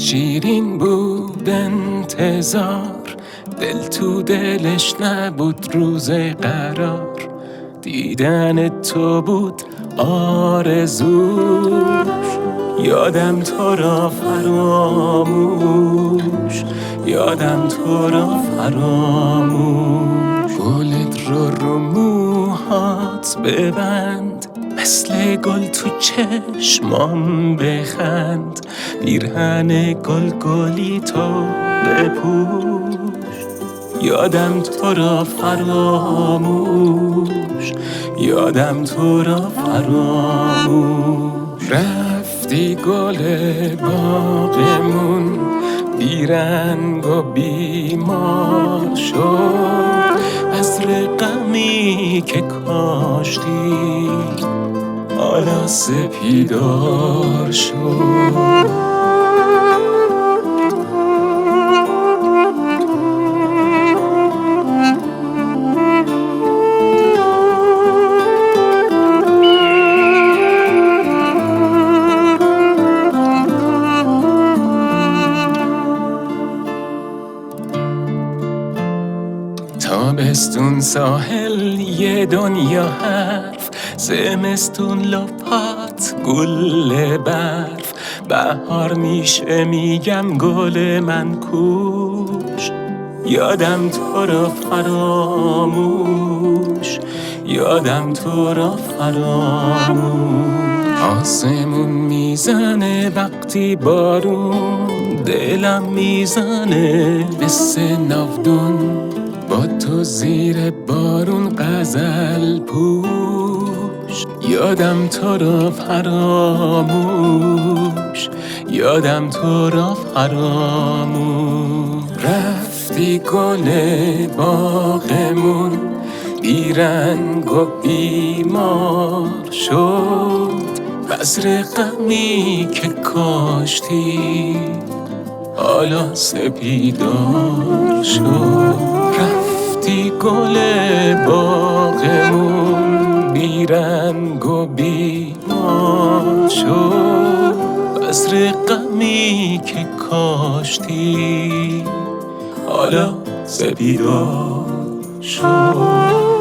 شیرین بود انتظار، دل تو دلش نبود روز قرار. دیدن تو بود آرزوش، یادم تو را فراموش، یادم تو را فراموش. گلت رو موهات ببند، مثل گل تو چشمام بخند. پیرهن گلی تو بپوش، یادم تو را فراموش، یادم تو را فراموش. رفتی گل باغمون بیرنگ و بیمار شد، بذر غمی که کاشتی حالا سپیدار شد. تابستون ساحل یه دنیا حرف، زمستون لپات گل برف. بهار میشه میگم گل من کوش، یادم تو را فراموش، یادم تو را فراموش. آسمون میزنه وقتی بارون، دلم میزنه مثل ناودون. با تو زیر بارون غزل پوش، یادم تو را فراموش، یادم تو را فراموش. رفتی گل باغمون بیرنگ و بیمار شد، بذر غمی که کاشتی حالا سپیدار شد. رفتی گل باغمون بیرنگ و بیمار شد، بذر غمی که کاشتی حالا سپیدار شد.